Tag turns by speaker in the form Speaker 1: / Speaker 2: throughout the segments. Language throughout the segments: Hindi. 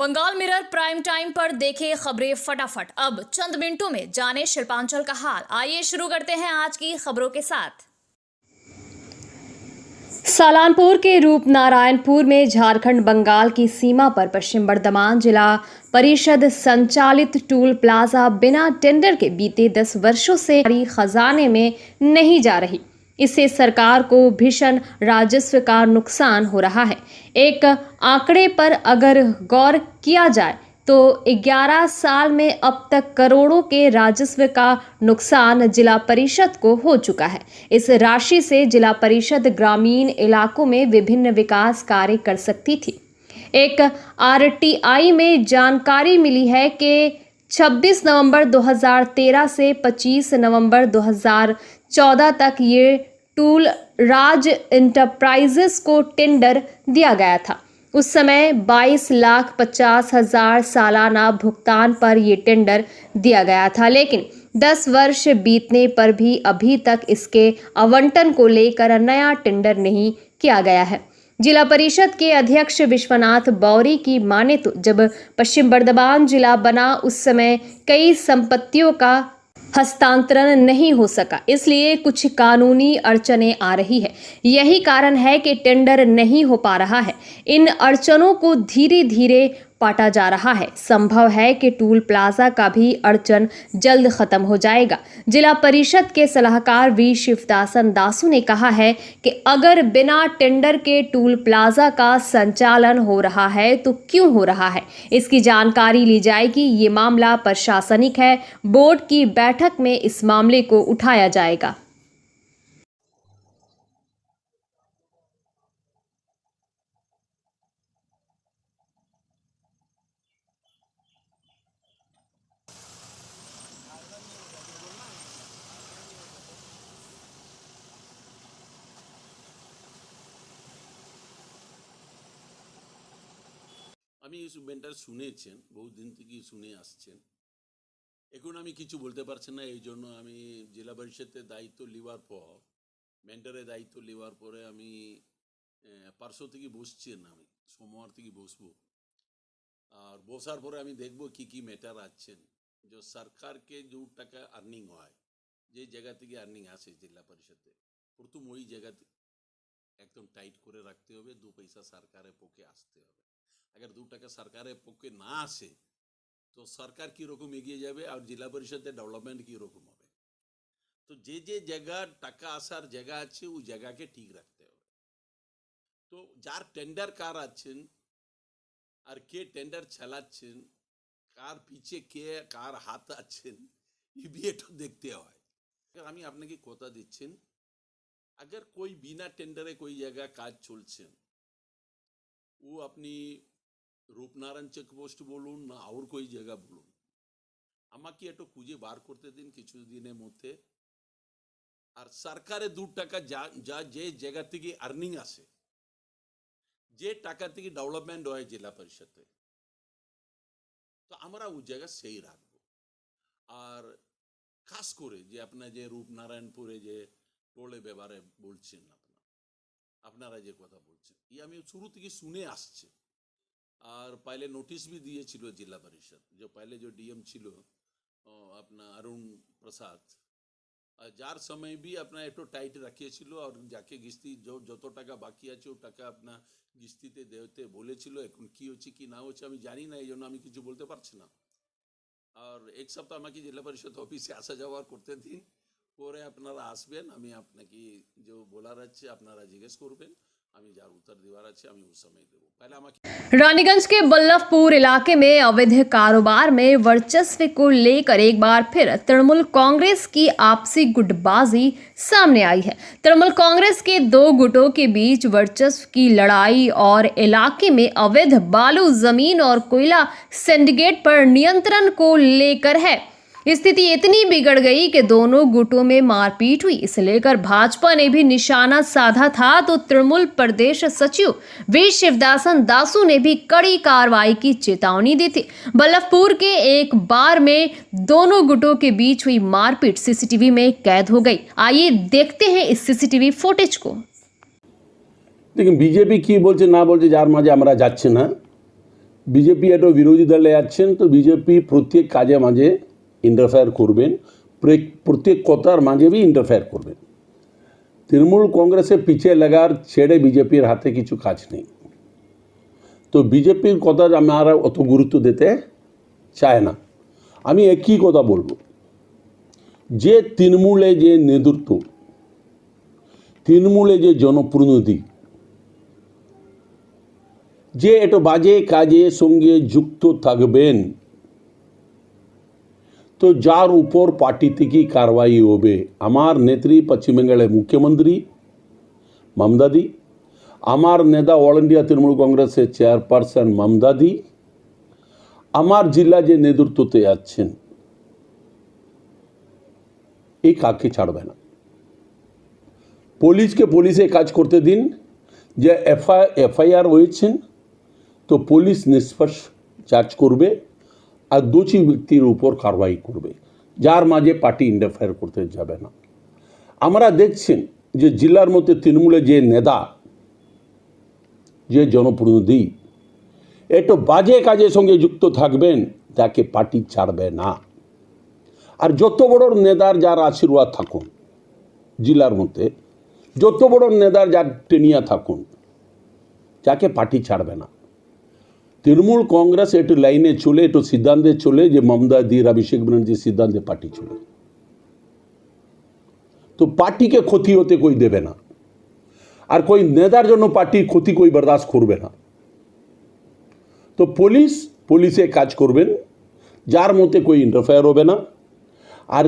Speaker 1: बंगाल मिरर प्राइम टाइम पर देखे खबरें फटाफट। अब चंद मिनटों में जाने शिल्पांचल का हाल। आइए शुरू करते हैं आज की खबरों के साथ। सालानपुर के रूपनारायणपुर में झारखंड बंगाल की सीमा पर पश्चिम बर्धमान जिला परिषद संचालित टूल प्लाजा बिना टेंडर के बीते 10 वर्षों से खजाने में नहीं जा रही। इससे सरकार को भीषण राजस्व का नुकसान हो रहा है। एक आंकड़े पर अगर गौर किया जाए तो 11 साल में अब तक करोड़ों के राजस्व का नुकसान जिला परिषद को हो चुका है। इस राशि से जिला परिषद ग्रामीण इलाकों में विभिन्न विकास कार्य कर सकती थी। एक आरटीआई में जानकारी मिली है कि 26 नवंबर 2013 से 25 नवंबर 2014 तक ये टूल राज इंटरप्राइजेस को टेंडर दिया गया था। उस समय 22,50,000 सालाना भुगतान पर ये टेंडर दिया गया था, लेकिन 10 वर्ष बीतने पर भी अभी तक इसके आवंटन को लेकर नया टेंडर नहीं किया गया है। जिला परिषद के अध्यक्ष विश्वनाथ बौरी की माने तो जब पश्चिम बर्धमान जिला बना उस समय कई संपत्तियों का हस्तांतरण नहीं हो सका, इसलिए कुछ कानूनी अड़चनें आ रही है। यही कारण है कि टेंडर नहीं हो पा रहा है। इन अड़चनों को धीरे धीरे पाटा जा रहा है। संभव है कि टूल प्लाजा का भी अड़चन जल्द खत्म हो जाएगा। जिला परिषद के सलाहकार वी शिवदासन दासू ने कहा है कि अगर बिना टेंडर के टूल प्लाजा का संचालन हो रहा है तो क्यों हो रहा है, इसकी जानकारी ली जाएगी। ये मामला प्रशासनिक है। बोर्ड की बैठक में इस मामले को उठाया जाएगा।
Speaker 2: আমি এই মেন্টার শুনেছেন, বহুদিন থেকেই শুনে আসছেন। এখন আমি কিছু বলতে পারছি না, এই জন্য আমি জেলা পরিষদের দায়িত্ব নেওয়ার পর, মেন্টারের দায়িত্ব নেওয়ার পরে আমি পার্শ্ব থেকে বসছেন, আমি সোমবার থেকে বসবো। আর বসার পরে আমি দেখব কি কি ম্যাটার আছেন। যে সরকারকে যে টাকা আর্নিং হয়, যে জায়গা থেকে আর্নিং আসে জেলা পরিষদে, প্রথম ওই জায়গাতে একদম টাইট করে রাখতে হবে। 2 পয়সা সরকারের পক্ষে আসতে হবে। अगर 2 টাকা সরকারের পক্ষে না আসে তো সরকার কীরকম এগিয়ে যাবে আর জেলা পরিষদের ডেভেলপমেন্ট কীরকম হবে। তো যে যে জায়গা টাকা আসার জায়গা আছে ওই জায়গাকে ঠিক রাখতে হবে। তো যার টেন্ডার কার আছেন আর কে টেন্ডার চালাচ্ছেন, কার পিছে কে কার হাত আছেন, ये भी একটু দেখতে হয়। আমি আপনাকে কথা দিচ্ছেন, अगर कोई बिना टेंडरे कोई जगह কাজ চলছেন, वो अपनी रूपनारायण चेकपोस्ट बोलून ना और कोई जगह बोलून, আমাকে একটু খুঁজে বার করতে দিন কিছু দিনের মধ্যে। আর সরকারে 2 টাকা যা যে জায়গা থেকে আর্নিং আসে, যে টাকা থেকে ডেভেলপমেন্ট হয় জেলা পরিষদে, তো আমরা ওই জায়গা সেই রাখবো। আর খাস করে যে আপনার যে রূপনারায়ণপুরে যে টোলে ব্যাপারে বলছেন, আপনারা যে কথা বলছেন, ये আমি শুরু থেকে শুনে আসছি। और पहले नोटिस भी दिए छिलो जिला परिषद, जो पहले जो डीएम छिलो अपना अरुण प्रसाद, जार समय भी अपना एक टाइट रखिए छिलो और जाके किस्ती जो যত টাকা বাকি আছে ও টাকা আপনা কিস্তিতে দেওতে বলেছিল। এখন কি হচ্ছে কি না হচ্ছে আমি জানি না, এই জন্য আমি কিছু বলতে পারছি না। আর এক সপ্তাহ আমাকে জেলা পরিষদ অফিসে আসা যাওয়া করতে দিন, পরে আপনারা আসবেন, আমি আপনাকে যে বলার আছে আপনারা জিজ্ঞেস করবেন, আমি যার উত্তর দেওয়ার আছে আমি उस समय দেব। पहले আমাকে
Speaker 1: रानीगंज के बल्लभपुर इलाके में अवैध कारोबार में वर्चस्व को लेकर एक बार फिर तृणमूल कांग्रेस की आपसी गुटबाजी सामने आई है। तृणमूल कांग्रेस के 2 गुटों के बीच वर्चस्व की लड़ाई और इलाके में अवैध बालू जमीन और कोयला सिंडिकेट पर नियंत्रण को लेकर है। स्थिति इतनी बिगड़ गई कि दोनों गुटों में मारपीट हुई। इसे लेकर भाजपा ने भी निशाना साधा था तो तृणमूल प्रदेश सचिव वी शिवदासन दासू ने भी कड़ी कार्रवाई की चेतावनी दी थी। बल्लभपुर के एक बार में दोनों गुटों के बीच हुई मारपीट सीसीटीवी में कैद हो गई। आइए देखते हैं इस सीसीटीवी फुटेज को।
Speaker 3: देखिए बीजेपी की बोलছে না বলছে, যার মাঝে আমরা যাচ্ছি না।
Speaker 2: বিজেপি একটা বিরোধী দলে আছেন, তো বিজেপি প্রত্যেক কাজে মাঝে ইন্টারফেয়ার করবেন, প্রত্যেক কথার মাঝে भी ইন্টারফেয়ার করবেন। তৃণমূল কংগ্রেসে পিছিয়ে লাগার ছেড়ে বিজেপির হাতে কিছু কাজ নেই। তো বিজেপির কথা আমরা অত গুরুত্ব দিতে চায় না। আমি একই কথা বলবো, যে তৃণমূলে যে নেতৃত্ব, তৃণমূলে যে জনপ্রতিনিধি, যে এটা বাজে কাজের সঙ্গে যুক্ত থাকবেন, তো যার উপর পার্টি থেকে কারবাই হবে। আমার নেত্রী পশ্চিম বেঙ্গলের মুখ্যমন্ত্রী মমতা দি, আমার নেতা অল ইন্ডিয়া তৃণমূল কংগ্রেসের চেয়ারপারসন মমতা দি, আমার জেলা যে নেতৃত্বতে আছেন, এই কাকে ছাড়বে না। পুলিশকে পুলিশে কাজ করতে দিন। যে এফআইআর হয়েছেন, তো পুলিশ নিষ্পক্ষ যাচ করবে আর দোষী ব্যক্তির উপর কারবাই করবে, যার মাঝে পার্টি ইন্টারফেয়ার করতে যাবে না। আমরা দেখছেন যে জেলার মধ্যে তৃণমূলের যে নেতা, যে জনপ্রতিনিধি একটু বাজে কাজের সঙ্গে যুক্ত থাকবেন, তাকে পার্টি ছাড়বে না। আর যত বড় নেতার যার আশীর্বাদ থাকুন, জেলার মধ্যে যত বড় নেতার যার টেনিয়া থাকুন, যাকে পার্টি ছাড়বে না। তৃণমূল কংগ্রেস একটু লাইনে চলে, একটু সিদ্ধান্তে চলে, যে মমতা দির অভিষেক ব্যানার্জির সিদ্ধান্তে পার্টি চলে, তো পার্টিকে ক্ষতি হতে কই দেবে না। আর কই নেতার জন্য পার্টির ক্ষতি কই বরদাস্ত করবে না। তো পুলিশে কাজ করবেন, যার মধ্যে কই ইন্টারফেয়ার হবে না। আর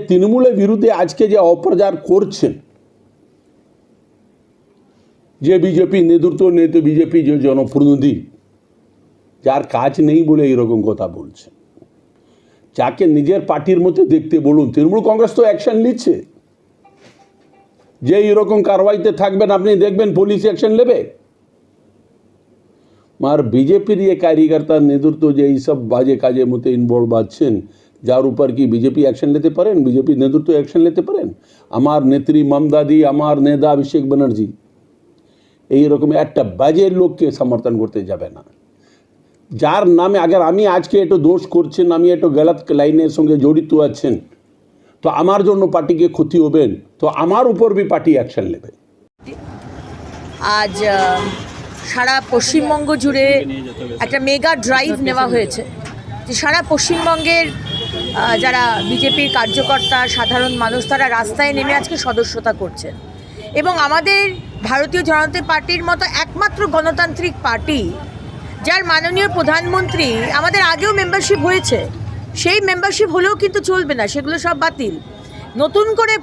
Speaker 2: তৃণমূলের বিরুদ্ধে আজকে যে অপপ্রচার করছেন, যে বিজেপি নেতৃত্ব বিজেপি যে জনপ্রতিনিধি, যার কাজ নেই বলে এইরকম কথা বলছে, যাকে নিজের পার্টির মধ্যে দেখতে বলুন। তৃণমূল কংগ্রেস তো অ্যাকশন নিচ্ছে, যে এরকম কারবাইতে থাকবেন আপনি দেখবেন পুলিশ অ্যাকশন নেবে। আর বিজেপির ये कार्यकर्ता নেতৃত্ব যে এইসব বাজে কাজের মধ্যে ইনভলভ আছেন, যার উপর কি বিজেপি অ্যাকশন নিতে পারেন? বিজেপি নেতৃত্ব অ্যাকশন নিতে পারেন? আমার নেত্রী মমতা দি, আমার নেতা অভিষেক ব্যানার্জি এইরকম একটা বাজে লোককে সমর্থন করতে যাবে না। যার নামে আগে আমি আজকে একটু দোষ করছেন, আমি একটু গলত লাইনের সঙ্গে জড়িত আছেন, তো আমার জন্য পার্টিকে ক্ষতি হবেন, তো আমার উপর भी পার্টি অ্যাকশন নেবে।
Speaker 3: আজ সারা পশ্চিমবঙ্গ জুড়ে একটা মেগা ড্রাইভ নেওয়া হয়েছে, যে সারা পশ্চিমবঙ্গের যারা বিজেপির কার্যকর্তা, সাধারণ মানুষ, তারা রাস্তায় নেমে আজকে সদস্যতা করছেন। এবং আমাদের ভারতীয় জনতা পার্টির মতো একমাত্র গণতান্ত্রিক পার্টি, যার মাননীয় প্রধানমন্ত্রী, আমাদের আগেও মেম্বারশিপ হয়েছে, সেই মেম্বারশিপ হলেও কিন্তু চলবে না, সেগুলো সব বাতিল, নতুন করে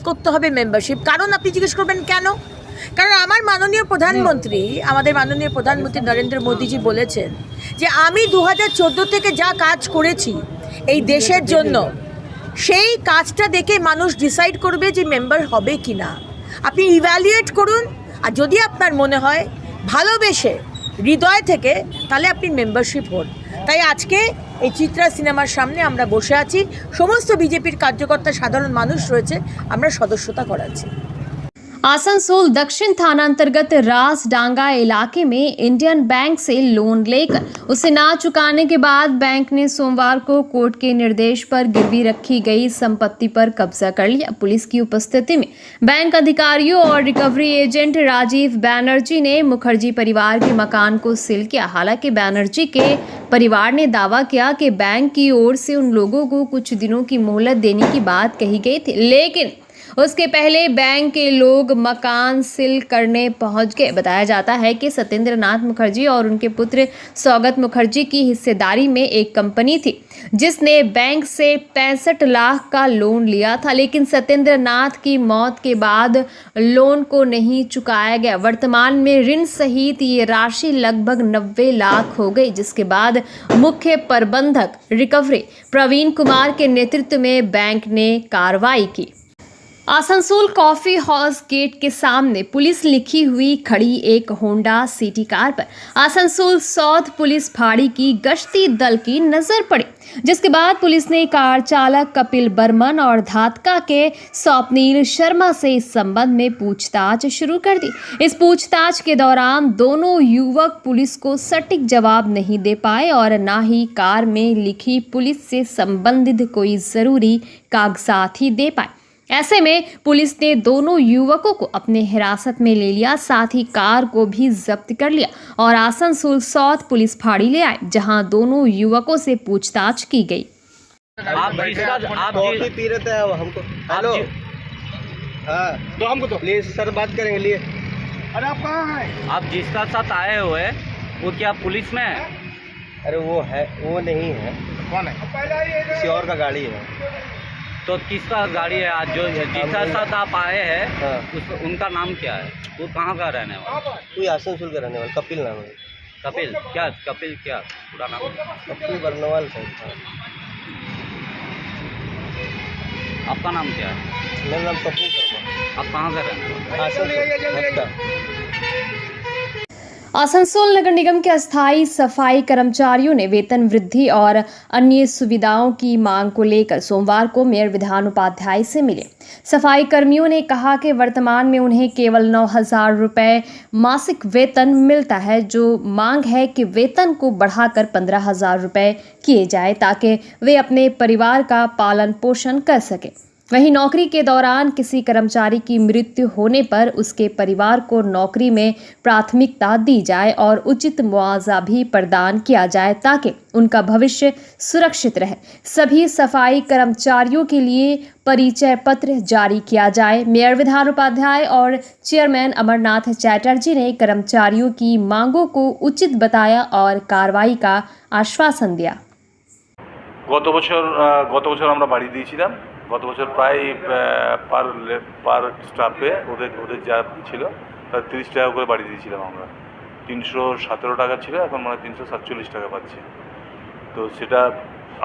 Speaker 3: করতে হবে মেম্বারশিপ। কারণ আপনি জিজ্ঞেস করবেন কেন? কারণ আমাদের মাননীয় প্রধানমন্ত্রী নরেন্দ্র মোদীজি বলেছেন যে আমি 2014 থেকে যা কাজ করেছি এই দেশের জন্য, সেই কাজটা দেখে মানুষ ডিসাইড করবে যে মেম্বার হবে কি না। আপনি ইভ্যালুয়েট করুন, আর যদি আপনার মনে হয় ভালোবেসে হৃদয় থেকে, তাহলে আপনি মেম্বারশিপ হন। তাই আজকে এই চিত্রা সিনেমার সামনে আমরা বসে আছি, সমস্ত বিজেপির কার্যকর্তা, সাধারণ মানুষ রয়েছে, আমরা সদস্যতা করাচ্ছি।
Speaker 1: आसनसोल दक्षिण थाना अंतर्गत रास डांगा इलाके में इंडियन बैंक से लोन लेकर उसे ना चुकाने के बाद बैंक ने सोमवार को कोर्ट के निर्देश पर गिरवी रखी गई संपत्ति पर कब्जा कर लिया। पुलिस की उपस्थिति में बैंक अधिकारियों और रिकवरी एजेंट राजीव बैनर्जी ने मुखर्जी परिवार के मकान को सील किया। हालांकि बैनर्जी के परिवार ने दावा किया कि बैंक की ओर से उन लोगों को कुछ दिनों की मोहलत देने की बात कही गई थी, लेकिन उसके पहले बैंक के लोग मकान सील करने पहुंच गए। बताया जाता है कि सत्येंद्र नाथ मुखर्जी और उनके पुत्र सौगत मुखर्जी की हिस्सेदारी में एक कंपनी थी, जिसने बैंक से 65 लाख का लोन लिया था, लेकिन सत्येंद्र नाथ की मौत के बाद लोन को नहीं चुकाया गया। वर्तमान में ऋण सहित ये राशि लगभग 90 लाख हो गई, जिसके बाद मुख्य प्रबंधक रिकवरी प्रवीण कुमार के नेतृत्व में बैंक ने कार्रवाई की। आसनसोल कॉफी हाउस गेट के सामने पुलिस लिखी हुई खड़ी एक होंडा सिटी कार पर आसनसोल साउथ पुलिस फाड़ी की गश्ती दल की नजर पड़ी, जिसके बाद पुलिस ने कार चालक कपिल बर्मन और धातका के स्वप्नील शर्मा से इस संबंध में पूछताछ शुरू कर दी। इस पूछताछ के दौरान दोनों युवक पुलिस को सटीक जवाब नहीं दे पाए और न ही कार में लिखी पुलिस से संबंधित कोई जरूरी कागजात ही दे पाए। ऐसे में पुलिस ने दोनों युवकों को अपने हिरासत में ले लिया, साथ ही कार को भी जब्त कर लिया और आसनसोल साउथ पुलिस फाड़ी ले आए, जहां दोनों युवकों से पूछताछ की गई।
Speaker 4: आप कॉफी पी रहे थे हमको। हेलो, हाँ तो हमको तो प्लीज सर बात करेंगे लिए।
Speaker 5: अरे आप कहाँ हैं?
Speaker 6: आप जिसका साथ आए हुए वो क्या पुलिस में है?
Speaker 4: अरे वो है, वो नहीं है।
Speaker 5: कौन है?
Speaker 4: किसी और का गाड़ी है।
Speaker 6: तो किसका गाड़ी है? आज जो जिसका साथ आप आए हैं
Speaker 4: हाँ।
Speaker 6: उनका नाम क्या है? वो कहाँ का रहने वाला?
Speaker 4: कोई आसनसोल का रहने वाला, कपिल नाम है।
Speaker 6: कपिल क्या? कपिल क्या पूरा नाम?
Speaker 4: कपिल बर्नवाल सर।
Speaker 6: आपका नाम क्या है?
Speaker 4: मेरा नाम स्वप्निल शर्मा।
Speaker 6: आप कहाँ का रहने वाले?
Speaker 4: आसनसोल।
Speaker 1: आसनसोल नगर निगम के अस्थायी सफाई कर्मचारियों ने वेतन वृद्धि और अन्य सुविधाओं की मांग को लेकर सोमवार को मेयर विधान उपाध्याय से मिले। सफाई कर्मियों ने कहा कि वर्तमान में उन्हें केवल 9,000 रुपये मासिक वेतन मिलता है, जो मांग है कि वेतन को बढ़ाकर 15,000 रुपये किए जाए ताकि वे अपने परिवार का पालन पोषण कर सकें। वहीं नौकरी के दौरान किसी कर्मचारी की मृत्यु होने पर उसके परिवार को नौकरी में प्राथमिकता दी जाए और उचित मुआवजा भी प्रदान किया जाए ताकि उनका भविष्य सुरक्षित रहे। सभी सफाई कर्मचारियों के लिए परिचय पत्र जारी किया जाए। मेयर विधान उपाध्याय और चेयरमैन अमरनाथ चैटर्जी ने कर्मचारियों की मांगों को उचित बताया और कार्रवाई का आश्वासन दिया।
Speaker 7: गत बছর আমরা বাড়ি দিয়েছিলাম। গত বছর প্রায় পার স্টাফে ওদের যা ছিল তার 30 টাকা করে বাড়ি দিয়েছিলাম আমরা। 317 টাকা ছিল, এখন মানে 347 টাকা পাচ্ছি। তো সেটা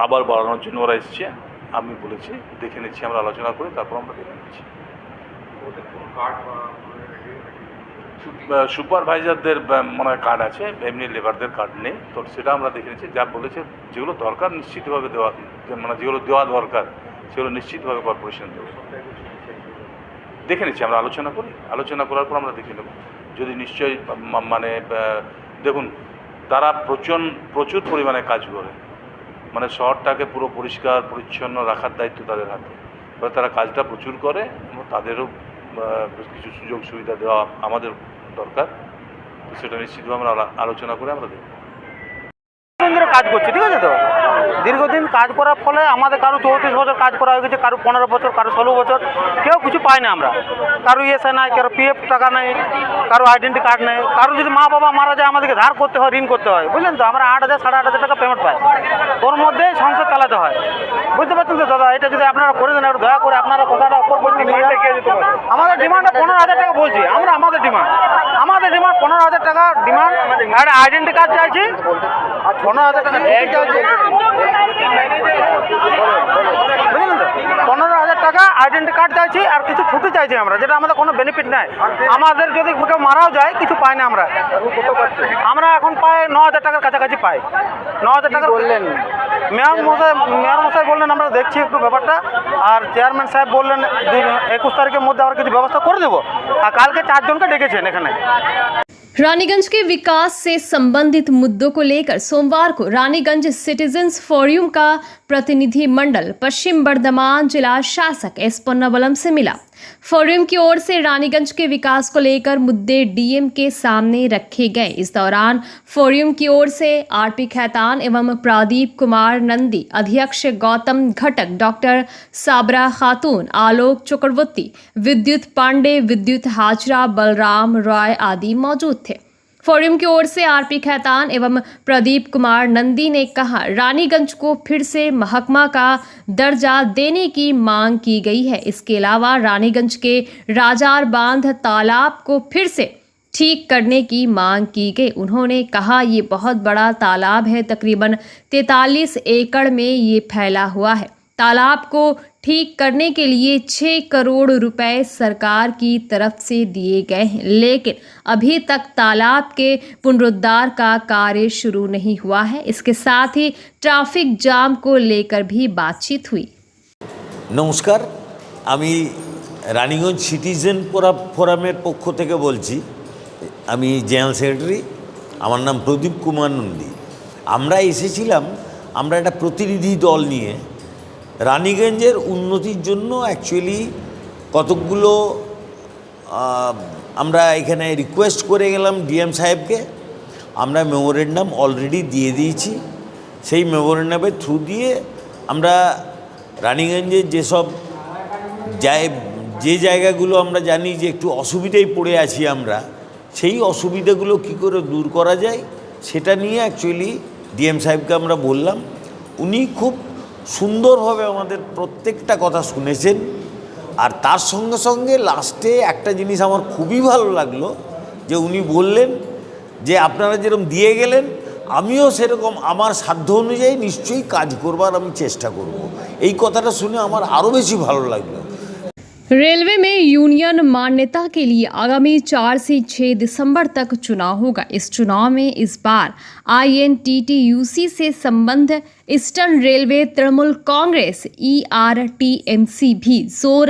Speaker 7: আবার বাড়ানোর জন্য ওরা এসেছে, আমি বলেছি দেখে নিচ্ছি, আমরা আলোচনা করে তারপর আমরা দেখে নিচ্ছি। সুপারভাইজারদের মানে কার্ড আছে, এমনি লেবারদের কার্ড নেই, তো সেটা আমরা দেখে নিচ্ছি। যা বলেছে যেগুলো দরকার নিশ্চিতভাবে দেওয়া, মানে যেগুলো দেওয়া দরকার সেগুলো নিশ্চিতভাবে কর্পোরেশন দেবে। দেখে নিচ্ছি, আমরা আলোচনা করি, আলোচনা করার পর আমরা দেখে নেব। যদি নিশ্চয়ই মানে দেখুন তারা প্রচুর পরিমাণে কাজ করে, মানে শহরটাকে পুরো পরিষ্কার পরিচ্ছন্ন রাখার দায়িত্ব তাদের হাতে। এবার তারা কাজটা প্রচুর করে এবং তাদেরও কিছু সুযোগ সুবিধা দেওয়া আমাদের দরকার, তো সেটা নিশ্চিতভাবে আমরা আলোচনা করে আমরা দেখব।
Speaker 5: কাজ করছে, ঠিক আছে। তো দীর্ঘদিন কাজ করার ফলে আমাদের কারো 34 বছর কাজ করা হয়ে গেছে, কারো 15 বছর, কারো 16 বছর, কেউ কিছু পায় না। আমরা কারো ইএসআই নাই, কারো পিএফ টাকা নেই, কারো আইডেন্টি কার্ড নেই, কারো যদি মা বাবা মারা যায় আমাদেরকে ধার করতে হয়, ঋণ করতে হয়, বুঝলেন তো। আমরা 8,000 সাড়ে 8,000 টাকা পেমেন্ট পাই, ওর মধ্যে সংসার চালাতে হয়, বুঝতে পারছেন তো দাদা। এটা যদি আপনারা করে দেন, একটু দয়া করে আপনারা কথাটা অপর বলতে আমাদের ডিমান্ডটা 15,000 টাকা বলছি আমরা। আমাদের ডিমান্ড 15,000 টাকা ডিমান্ড। আর আইডেন্টি কার্ড চাইছি 15,000 টাকা, বুঝলেন তো। 15,000 টাকা আইডেন্টি কার্ড চাইছি আর কিছু ছুটি চাইছি আমরা, যেটা আমাদের কোনো বেনিফিট নাই। আমাদের যদি কেউ মারাও যায় কিছু পাই না আমরা এখন পাই 9,000 টাকার কাছাকাছি পাই। 9,000 টাকা বললেন মেয়র মশাই বললেন আমরা দেখছি একটু ব্যাপারটা, আর চেয়ারম্যান সাহেব বললেন 21 তারিখের মধ্যে আমরা কিছু ব্যবস্থা করে দেবো। আর কালকে 4 জনকে ডেকেছেন এখানে।
Speaker 1: रानीगंज के विकास से संबंधित मुद्दों को लेकर सोमवार को रानीगंज सिटीजन्स फोरम का प्रतिनिधि मंडल पश्चिम बर्धमान जिला शासक एस पोन्नावलम से मिला। फोरम की ओर से रानीगंज के विकास को लेकर मुद्दे डीएम के सामने रखे गए। इस दौरान फोरम की ओर से आरपी खैतान एवं प्रदीप कुमार नंदी, अध्यक्ष गौतम घटक, डॉक्टर साबरा खातून, आलोक चक्रवर्ती, विद्युत पांडे, विद्युत हाजरा, बलराम रॉय आदि मौजूद थे। फोरम की ओर से आरपी खैतान एवं प्रदीप कुमार नंदी ने कहा, रानीगंज को फिर से महकमा का दर्जा देने की मांग की गई है। इसके अलावा रानीगंज के राजार बांध तालाब को फिर से ठीक करने की मांग की गई। उन्होंने कहा, ये बहुत बड़ा तालाब है, तकरीबन 43 एकड़ में ये फैला हुआ है। तालाब को ठीक करने के लिए 6 करोड़ रुपए सरकार की तरफ से दिए गए हैं, लेकिन अभी तक तालाब के पुनरुद्धार का कार्य शुरू नहीं हुआ है। इसके साथ ही ट्रैफिक जाम को लेकर भी बातचीत हुई।
Speaker 8: নমস্কার, আমি রানীগঞ্জ সিটিজেন ফোরামের পক্ষ থেকে বলছি। আমি জেনারেল সেক্রেটারি, আমার নাম প্রদীপ কুমার নন্দী। আমরা এসেছিলাম, আমরা একটা প্রতিনিধি দল নিয়ে রানীগঞ্জের উন্নতির জন্য অ্যাকচুয়ালি কতকগুলো আমরা এখানে রিকোয়েস্ট করে গেলাম ডিএম সাহেবকে। আমরা মেমোরেন্ডাম অলরেডি দিয়ে দিয়েছি। সেই মেমোরেন্ডামের থ্রু দিয়ে আমরা রানীগঞ্জের যেসব যে জায়গাগুলো আমরা জানি যে একটু অসুবিধায় পড়ে আছি আমরা, সেই অসুবিধাগুলো কী করে দূর করা যায় সেটা নিয়ে অ্যাকচুয়ালি ডিএম সাহেবকে আমরা বললাম। উনি খুব সুন্দরভাবে আমাদের প্রত্যেকটা কথা শুনেছেন। আর তার সঙ্গে সঙ্গে লাস্টে একটা জিনিস আমার খুবই ভালো লাগলো, যে উনি বললেন যে আপনারা যেরকম দিয়ে গেলেন আমিও সেরকম আমার সাধ্য অনুযায়ী নিশ্চয়ই কাজ করবার আমি চেষ্টা করব। এই কথাটা শুনে আমার আরও বেশি ভালো লাগলো।
Speaker 1: रेलवे में यूनियन मान्यता के लिए आगामी 4 से 6 दिसंबर तक चुनाव होगा। इस चुनाव में इस बार INTTUC से संबंध eastern railway, Trinamool Congress ERTMC भी जोर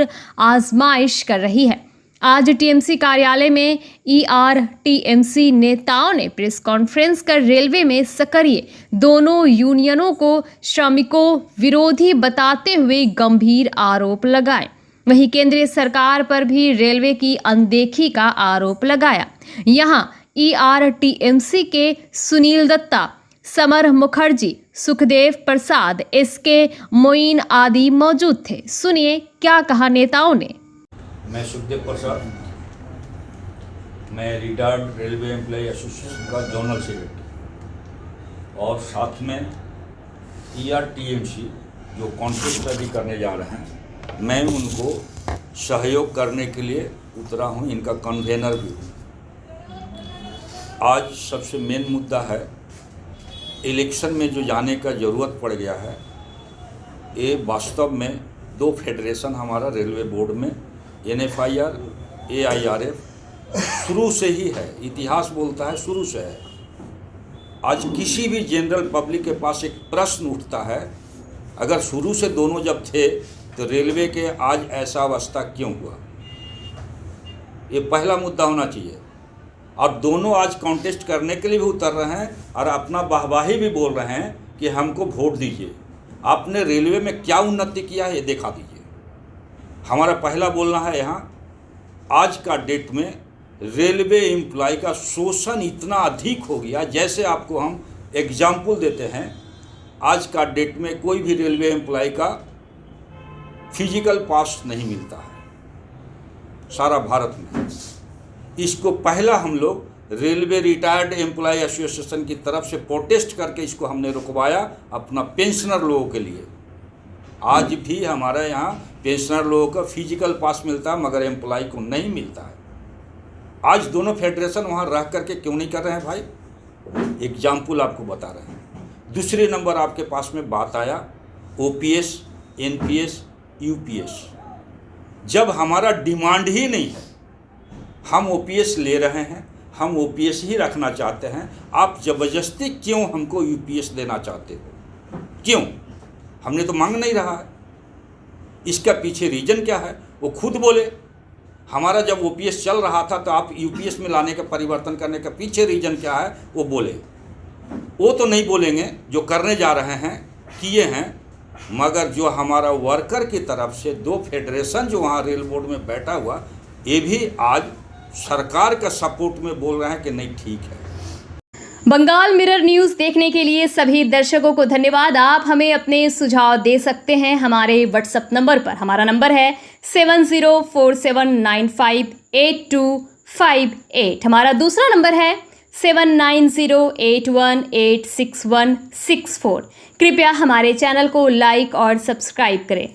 Speaker 1: आजमाइश कर रही है। आज टीएमसी कार्यालय में ERTMC नेताओं ने प्रेस कॉन्फ्रेंस कर रेलवे में सक्रिय दोनों यूनियनों को श्रमिकों विरोधी बताते हुए गंभीर आरोप लगाए। वहीं केंद्रीय सरकार पर भी रेलवे की अनदेखी का आरोप लगाया। यहां ERTMC के सुनील दत्ता, समर मुखर्जी, सुखदेव प्रसाद, SK मोइन आदि मौजूद थे। सुनिए क्या कहा नेताओं ने।
Speaker 9: मैं सुखदेव प्रसाद, मैं रिटायर्ड रेलवे एम्प्लॉय एसोसिएशन का जोनल सेक्रेटरी, और साथ में ERTMC जो कॉन्टेस्ट अभी करने जा रहे हैं, मैं उनको सहयोग करने के लिए उतरा हूं, इनका कन्वेनर भी हूँ। आज सबसे मेन मुद्दा है इलेक्शन में जो जाने का ज़रूरत पड़ गया है। ये वास्तव में 2 फेडरेशन हमारा रेलवे बोर्ड में NFIR, AIRF शुरू से ही है, इतिहास बोलता है शुरू से है। आज किसी भी जनरल पब्लिक के पास एक प्रश्न उठता है, अगर शुरू से दोनों जब थे तो रेलवे के आज ऐसा अवस्था क्यों हुआ? ये पहला मुद्दा होना चाहिए। और दोनों आज कॉन्टेस्ट करने के लिए भी उतर रहे हैं और अपना वाहवाही भी बोल रहे हैं कि हमको वोट दीजिए, आपने रेलवे में क्या उन्नति किया है ये दिखा दीजिए। हमारा पहला बोलना है यहाँ, आज का डेट में रेलवे एम्प्लॉय का शोषण इतना अधिक हो गया। जैसे आपको हम एग्जाम्पल देते हैं, आज का डेट में कोई भी रेलवे एम्प्लॉय का फिजिकल पास नहीं मिलता है सारा भारत में। इसको पहला हम लोग रेलवे रिटायर्ड एम्प्लॉय एसोसिएशन की तरफ से प्रोटेस्ट करके इसको हमने रुकवाया अपना पेंशनर लोगों के लिए। आज भी हमारे यहाँ पेंशनर लोगों का फिजिकल पास मिलता है मगर एम्प्लॉय को नहीं मिलता है। आज दोनों फेडरेशन वहाँ रह करके क्यों नहीं कर रहे हैं भाई? एग्जाम्पल आपको बता रहे हैं। दूसरे नंबर आपके पास में बात आया OPS, NPS, UPS। जब हमारा डिमांड ही नहीं है, हम OPS ले रहे हैं, हम OPS ही रखना चाहते हैं, आप ज़बरदस्ती क्यों हमको UPS देना चाहते हो? क्यों? हमने तो मांग नहीं रहा है। इसका पीछे रीज़न क्या है वो खुद बोले। हमारा जब OPS चल रहा था तो आप UPS में लाने का, परिवर्तन करने का पीछे रीज़न क्या है वो बोले। वो तो नहीं बोलेंगे, जो करने जा रहे हैं किए हैं, मगर जो हमारा वर्कर की तरफ से 2 फेडरेशन जो वहाँ रेल बोर्ड में बैठा हुआ, ये भी आज सरकार का सपोर्ट में बोल रहे हैं कि नहीं ठीक है।
Speaker 1: बंगाल मिरर न्यूज़ देखने के लिए सभी दर्शकों को धन्यवाद। आप हमें अपने सुझाव दे सकते हैं हमारे व्हाट्सएप नंबर पर। हमारा नंबर है 7047958258। हमारा दूसरा नंबर है 7908186164। कृपया हमारे चैनल को लाइक और सब्सक्राइब करें।